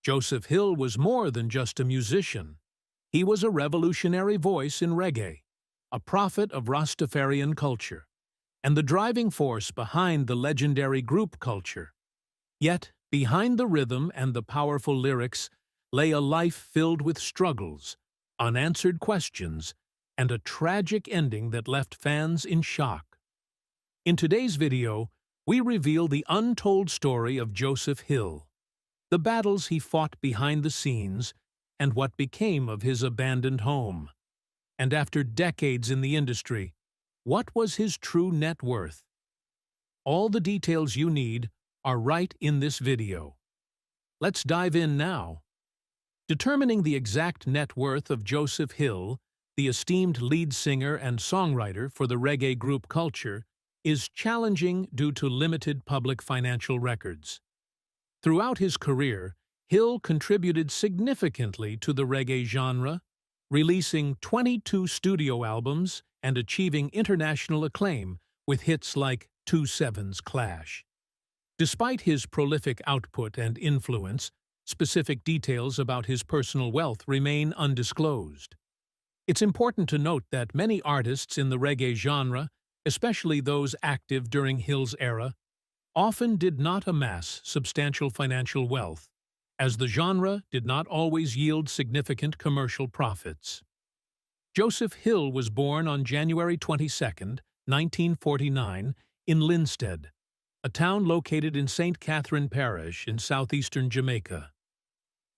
Joseph Hill was more than just a musician. He was a revolutionary voice in reggae, a prophet of Rastafarian culture, and the driving force behind the legendary group culture. Yet, behind the rhythm and the powerful lyrics lay a life filled with struggles, unanswered questions, and a tragic ending that left fans in shock. In today's video, we reveal the untold story of Joseph Hill, the battles he fought behind the scenes, and what became of his abandoned home. And after decades in the industry, what was his true net worth? All the details you need are right in this video. Let's dive in now. Determining the exact net worth of Joseph Hill, the esteemed lead singer and songwriter for the reggae group culture, is challenging due to limited public financial records. Throughout his career, Hill contributed significantly to the reggae genre, releasing 22 studio albums and achieving international acclaim with hits like 2-7's Clash. Despite his prolific output and influence, specific details about his personal wealth remain undisclosed. It's important to note that many artists in the reggae genre, especially those active during Hill's era, often did not amass substantial financial wealth, as the genre did not always yield significant commercial profits. Joseph Hill was born on January 22, 1949, in Linstead, a town located in St. Catherine Parish in southeastern Jamaica.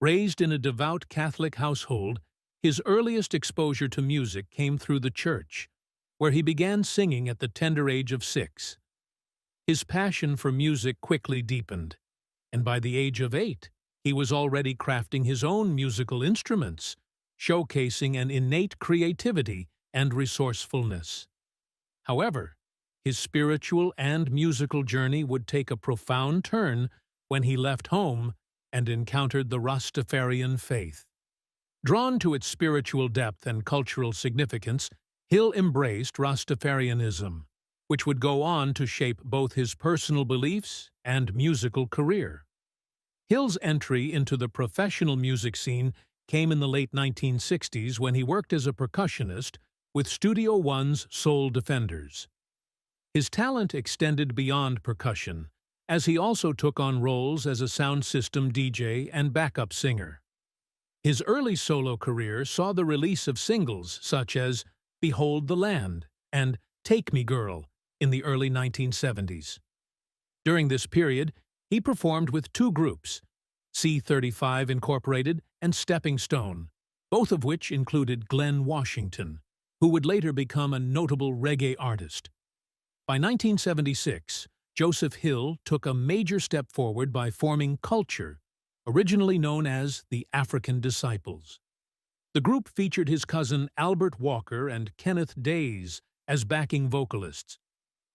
Raised in a devout Catholic household, his earliest exposure to music came through the church, where he began singing at the tender age of 6. His passion for music quickly deepened, and by the age of 8, he was already crafting his own musical instruments, showcasing an innate creativity and resourcefulness. However, his spiritual and musical journey would take a profound turn when he left home and encountered the Rastafarian faith. Drawn to its spiritual depth and cultural significance, Hill embraced Rastafarianism, which would go on to shape both his personal beliefs and musical career. Hill's entry into the professional music scene came in the late 1960s when he worked as a percussionist with Studio One's Soul Defenders. His talent extended beyond percussion, as he also took on roles as a sound system DJ and backup singer. His early solo career saw the release of singles such as Behold the Land and Take Me Girl in the early 1970s. During this period, he performed with 2 groups, C35 Incorporated and Stepping Stone, both of which included Glenn Washington, who would later become a notable reggae artist. By 1976, Joseph Hill took a major step forward by forming Culture, originally known as the African Disciples. The group featured his cousin Albert Walker and Kenneth Days as backing vocalists,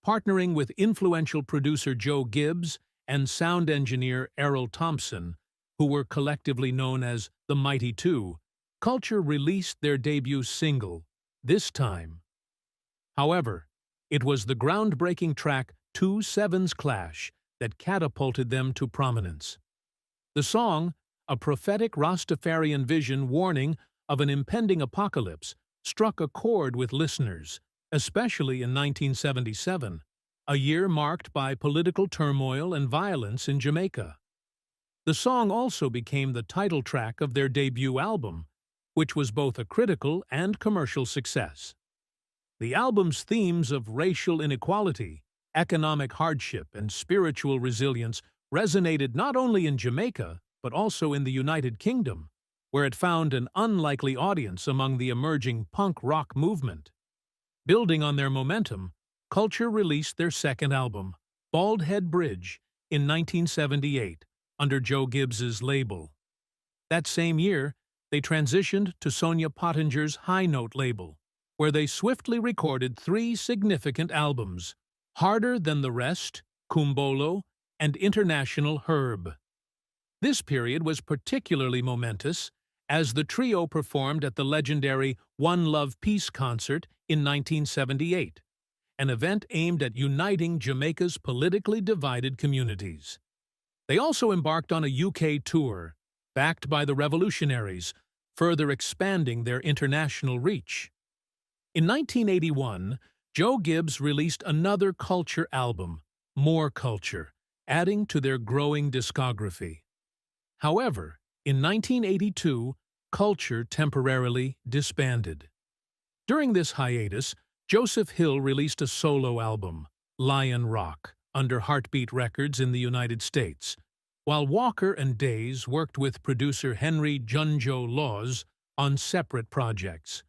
partnering with influential producer Joe Gibbs and sound engineer Errol Thompson, who were collectively known as the Mighty Two. Culture released their debut single, This Time. However, it was the groundbreaking track 2-7's Clash that catapulted them to prominence. The song, a prophetic Rastafarian vision warning of an impending apocalypse, struck a chord with listeners, especially in 1977, a year marked by political turmoil and violence in Jamaica. The song also became the title track of their debut album, which was both a critical and commercial success. The album's themes of racial inequality, economic hardship, and spiritual resilience resonated not only in Jamaica, but also in the United Kingdom, where it found an unlikely audience among the emerging punk rock movement. Building on their momentum, Culture released their second album, Bald Head Bridge, in 1978, under Joe Gibbs's label. That same year, they transitioned to Sonia Pottinger's High Note label, where they swiftly recorded 3 significant albums, Harder Than the Rest, Kumbolo, and International Herb. This period was particularly momentous, as the trio performed at the legendary One Love Peace concert in 1978, an event aimed at uniting Jamaica's politically divided communities. They also embarked on a UK tour, backed by the Revolutionaries, further expanding their international reach. In 1981, Joe Gibbs released another Culture album, More Culture, adding to their growing discography. However, in 1982, Culture temporarily disbanded. During this hiatus, Joseph Hill released a solo album, Lion Rock, under Heartbeat Records in the United States, while Walker and Days worked with producer Henry Junjo Laws on separate projects.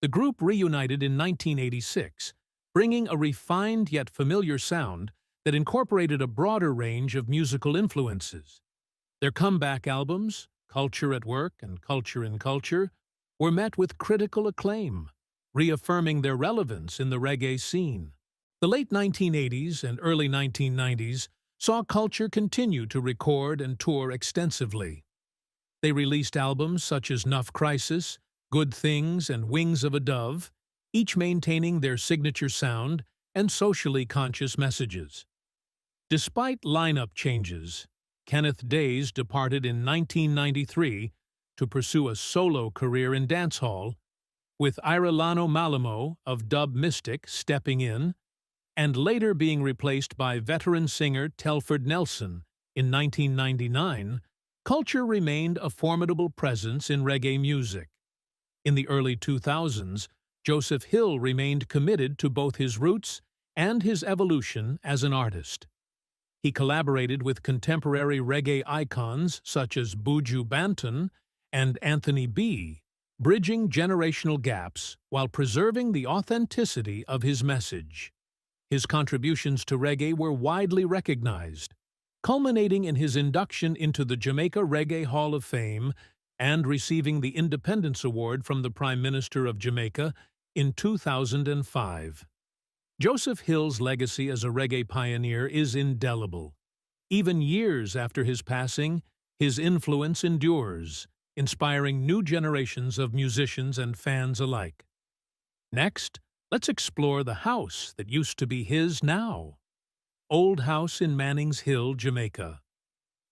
The group reunited in 1986, bringing a refined yet familiar sound that incorporated a broader range of musical influences. Their comeback albums, Culture at Work and Culture in Culture, were met with critical acclaim, reaffirming their relevance in the reggae scene. The late 1980s and early 1990s saw Culture continue to record and tour extensively. They released albums such as Nuff Crisis, Good Things, and Wings of a Dove, each maintaining their signature sound and socially conscious messages. Despite lineup changes, Kenneth Days departed in 1993 to pursue a solo career in dancehall, with Irelano Malamo of Dub Mystic stepping in, and later being replaced by veteran singer Telford Nelson in 1999. Culture remained a formidable presence in reggae music. In the early 2000s, Joseph Hill remained committed to both his roots and his evolution as an artist. He collaborated with contemporary reggae icons such as Buju Banton and Anthony B., bridging generational gaps while preserving the authenticity of his message. His contributions to reggae were widely recognized, culminating in his induction into the Jamaica Reggae Hall of Fame and receiving the Independence Award from the Prime Minister of Jamaica in 2005. Joseph Hill's legacy as a reggae pioneer is indelible. Even years after his passing, his influence endures, inspiring new generations of musicians and fans alike. Next, let's explore the house that used to be his now. Old House in Manning's Hill, Jamaica.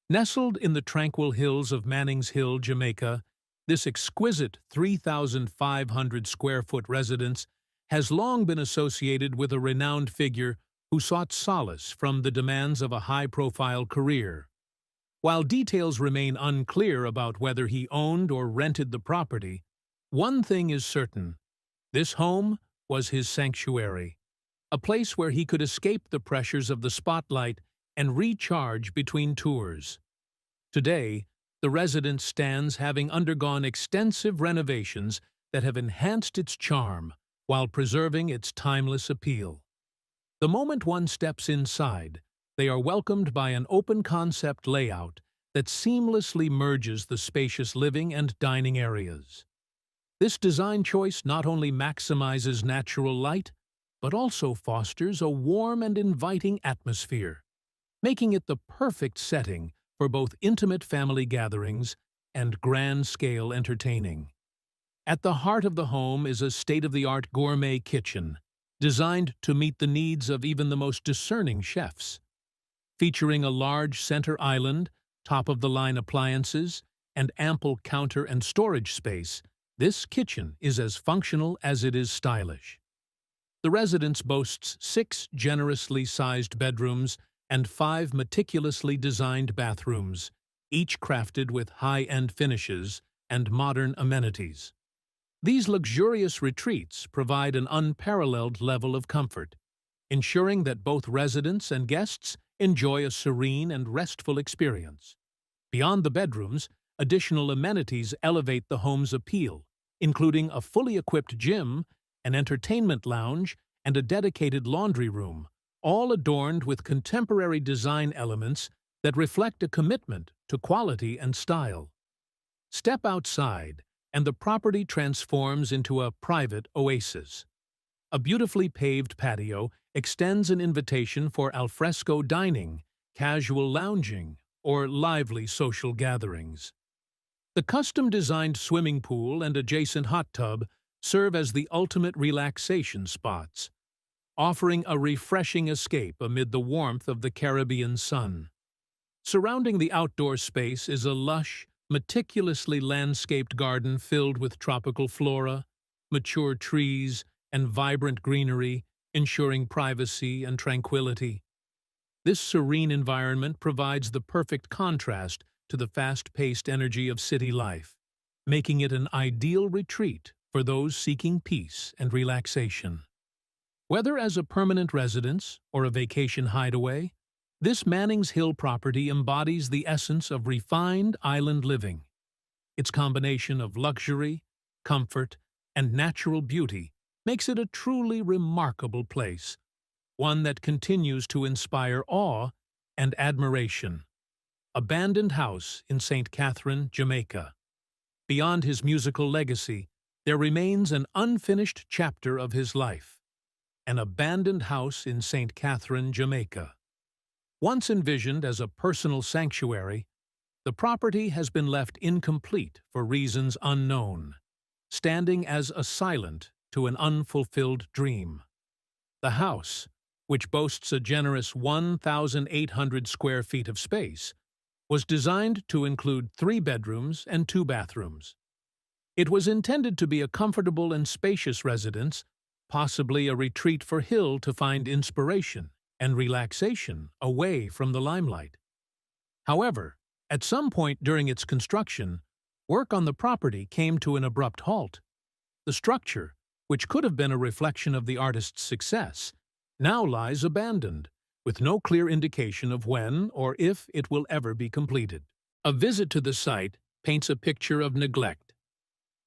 Nestled in the tranquil hills of Manning's Hill, Jamaica, this exquisite 3,500-square-foot residence has long been associated with a renowned figure who sought solace from the demands of a high-profile career. While details remain unclear about whether he owned or rented the property, one thing is certain: this home was his sanctuary, a place where he could escape the pressures of the spotlight and recharge between tours. Today, the residence stands having undergone extensive renovations that have enhanced its charm while preserving its timeless appeal. The moment one steps inside, they are welcomed by an open-concept layout that seamlessly merges the spacious living and dining areas. This design choice not only maximizes natural light, but also fosters a warm and inviting atmosphere, making it the perfect setting for both intimate family gatherings and grand-scale entertaining. At the heart of the home is a state-of-the-art gourmet kitchen, designed to meet the needs of even the most discerning chefs. Featuring a large center island, top-of-the-line appliances, and ample counter and storage space, this kitchen is as functional as it is stylish. The residence boasts 6 generously sized bedrooms and 5 meticulously designed bathrooms, each crafted with high-end finishes and modern amenities. These luxurious retreats provide an unparalleled level of comfort, ensuring that both residents and guests enjoy a serene and restful experience. Beyond the bedrooms, additional amenities elevate the home's appeal, including a fully equipped gym, an entertainment lounge, and a dedicated laundry room, all adorned with contemporary design elements that reflect a commitment to quality and style. Step outside, and the property transforms into a private oasis. A beautifully paved patio extends an invitation for alfresco dining, casual lounging, or lively social gatherings. The custom-designed swimming pool and adjacent hot tub serve as the ultimate relaxation spots, offering a refreshing escape amid the warmth of the Caribbean sun. Surrounding the outdoor space is a lush, meticulously landscaped garden filled with tropical flora, mature trees, and vibrant greenery, ensuring privacy and tranquility. This serene environment provides the perfect contrast to the fast-paced energy of city life, making it an ideal retreat for those seeking peace and relaxation. Whether as a permanent residence or a vacation hideaway, this Manning's Hill property embodies the essence of refined island living. Its combination of luxury, comfort, and natural beauty makes it a truly remarkable place, one that continues to inspire awe and admiration. Abandoned House in St. Catherine, Jamaica. Beyond his musical legacy, there remains an unfinished chapter of his life. An abandoned house in St. Catherine, Jamaica. Once envisioned as a personal sanctuary, the property has been left incomplete for reasons unknown, standing as a silent to an unfulfilled dream. The house, which boasts a generous 1,800 square feet of space, was designed to include 3 bedrooms and 2 bathrooms. It was intended to be a comfortable and spacious residence, possibly a retreat for Hill to find inspiration and relaxation away from the limelight. However, at some point during its construction, work on the property came to an abrupt halt. The structure, which could have been a reflection of the artist's success, now lies abandoned, with no clear indication of when or if it will ever be completed. A visit to the site paints a picture of neglect.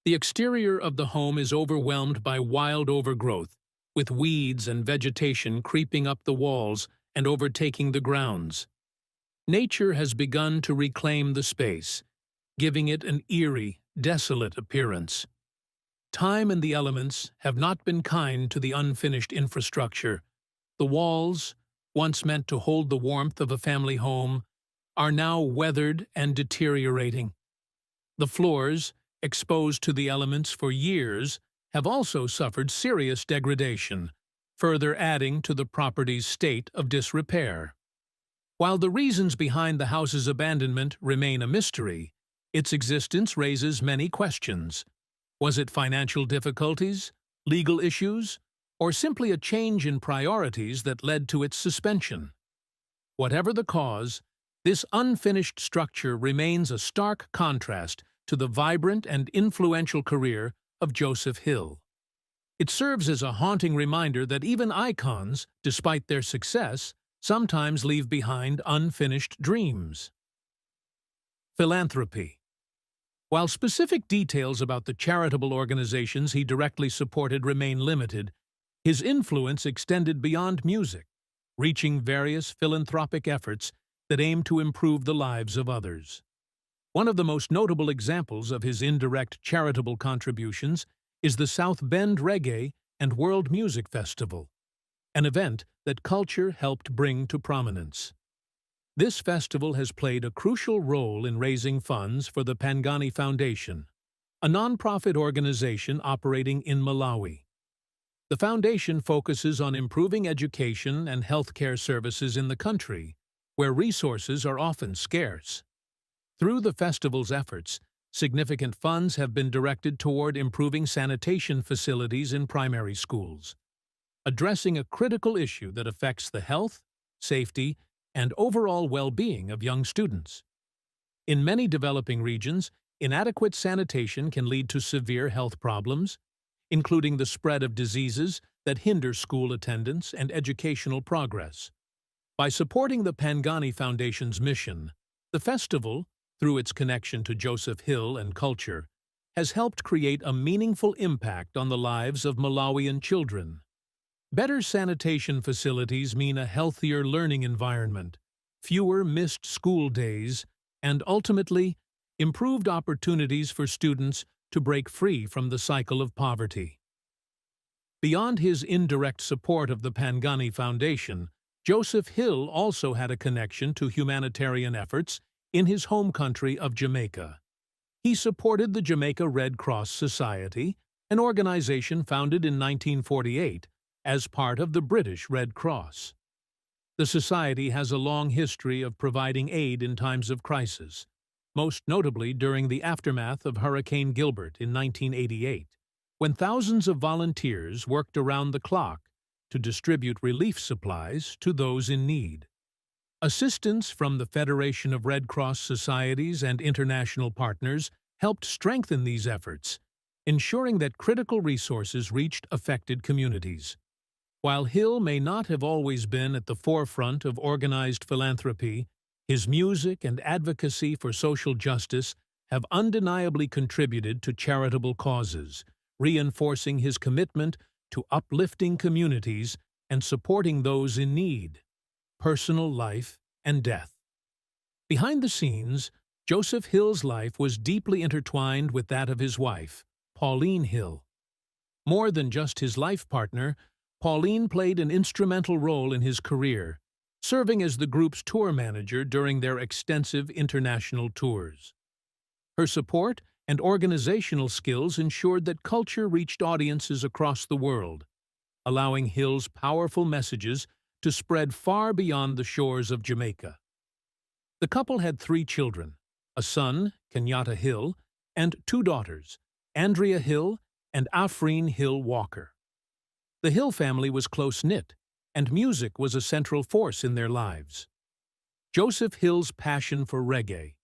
The exterior of the home is overwhelmed by wild overgrowth, with weeds and vegetation creeping up the walls and overtaking the grounds. Nature has begun to reclaim the space, giving it an eerie, desolate appearance. Time and the elements have not been kind to the unfinished infrastructure. The walls, once meant to hold the warmth of a family home, are now weathered and deteriorating. The floors, exposed to the elements for years, have also suffered serious degradation, further adding to the property's state of disrepair. While the reasons behind the house's abandonment remain a mystery, its existence raises many questions. Was it financial difficulties, legal issues, or simply a change in priorities that led to its suspension? Whatever the cause, this unfinished structure remains a stark contrast to the vibrant and influential career of Joseph Hill. It serves as a haunting reminder that even icons, despite their success, sometimes leave behind unfinished dreams. Philanthropy. While specific details about the charitable organizations he directly supported remain limited, his influence extended beyond music, reaching various philanthropic efforts that aim to improve the lives of others. One of the most notable examples of his indirect charitable contributions is the South Bend Reggae and World Music Festival, an event that culture helped bring to prominence. This festival has played a crucial role in raising funds for the Pangani Foundation, a nonprofit organization operating in Malawi. The foundation focuses on improving education and healthcare services in the country, where resources are often scarce. Through the festival's efforts, significant funds have been directed toward improving sanitation facilities in primary schools, addressing a critical issue that affects the health, safety, and overall well-being of young students. In many developing regions, inadequate sanitation can lead to severe health problems, including the spread of diseases that hinder school attendance and educational progress. By supporting the Pangani Foundation's mission, the festival, through its connection to Joseph Hill and culture, has helped create a meaningful impact on the lives of Malawian children. Better sanitation facilities mean a healthier learning environment, fewer missed school days, and ultimately, improved opportunities for students to break free from the cycle of poverty. Beyond his indirect support of the Pangani Foundation, Joseph Hill also had a connection to humanitarian efforts in his home country of Jamaica. He supported the Jamaica Red Cross Society, an organization founded in 1948 as part of the British Red Cross. The society has a long history of providing aid in times of crisis, most notably during the aftermath of Hurricane Gilbert in 1988, when thousands of volunteers worked around the clock to distribute relief supplies to those in need. Assistance from the Federation of Red Cross Societies and international partners helped strengthen these efforts, ensuring that critical resources reached affected communities. While Hill may not have always been at the forefront of organized philanthropy, his music and advocacy for social justice have undeniably contributed to charitable causes, reinforcing his commitment to uplifting communities and supporting those in need. Personal life and death. Behind the scenes, Joseph Hill's life was deeply intertwined with that of his wife, Pauline Hill. More than just his life partner, Pauline played an instrumental role in his career, serving as the group's tour manager during their extensive international tours. Her support and organizational skills ensured that culture reached audiences across the world, allowing Hill's powerful messages to spread far beyond the shores of Jamaica. The couple had 3 children, a son, Kenyatta Hill, and 2 daughters, Andrea Hill and Afreen Hill Walker. The Hill family was close-knit, and music was a central force in their lives. Joseph Hill's passion for reggae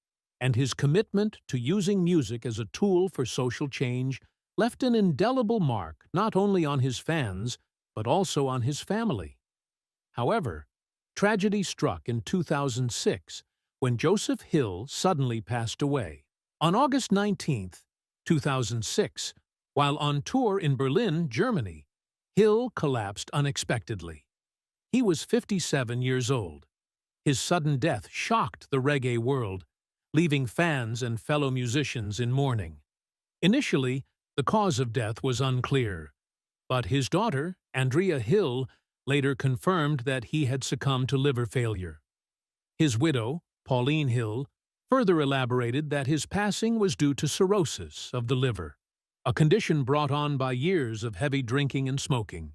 and his commitment to using music as a tool for social change left an indelible mark not only on his fans, but also on his family. However, tragedy struck in 2006 when Joseph Hill suddenly passed away. On August 19, 2006, while on tour in Berlin, Germany, Hill collapsed unexpectedly. He was 57 years old. His sudden death shocked the reggae world, leaving fans and fellow musicians in mourning. Initially, the cause of death was unclear, but his daughter, Andrea Hill, later confirmed that he had succumbed to liver failure. His widow, Pauline Hill, further elaborated that his passing was due to cirrhosis of the liver, a condition brought on by years of heavy drinking and smoking.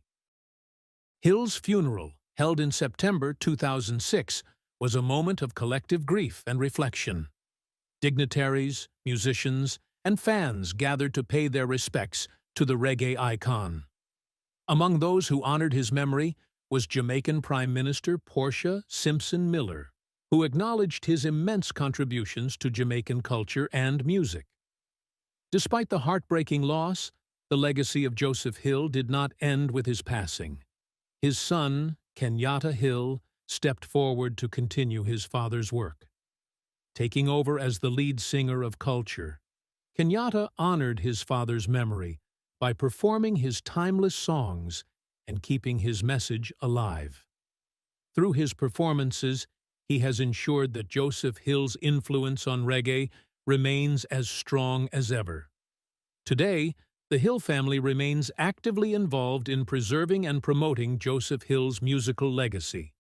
Hill's funeral, held in September 2006, was a moment of collective grief and reflection. Dignitaries, musicians, and fans gathered to pay their respects to the reggae icon. Among those who honored his memory was Jamaican Prime Minister Portia Simpson Miller, who acknowledged his immense contributions to Jamaican culture and music. Despite the heartbreaking loss, the legacy of Joseph Hill did not end with his passing. His son, Kenyatta Hill, stepped forward to continue his father's work. Taking over as the lead singer of culture, Kenyatta honored his father's memory by performing his timeless songs and keeping his message alive. Through his performances, he has ensured that Joseph Hill's influence on reggae remains as strong as ever. Today, the Hill family remains actively involved in preserving and promoting Joseph Hill's musical legacy.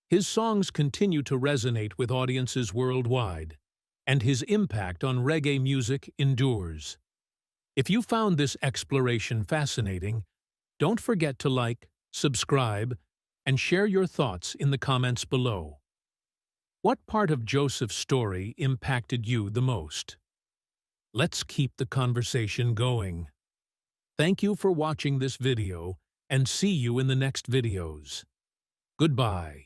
His songs continue to resonate with audiences worldwide, and his impact on reggae music endures. If you found this exploration fascinating, don't forget to like, subscribe, and share your thoughts in the comments below. What part of Joseph's story impacted you the most? Let's keep the conversation going. Thank you for watching this video, and see you in the next videos. Goodbye.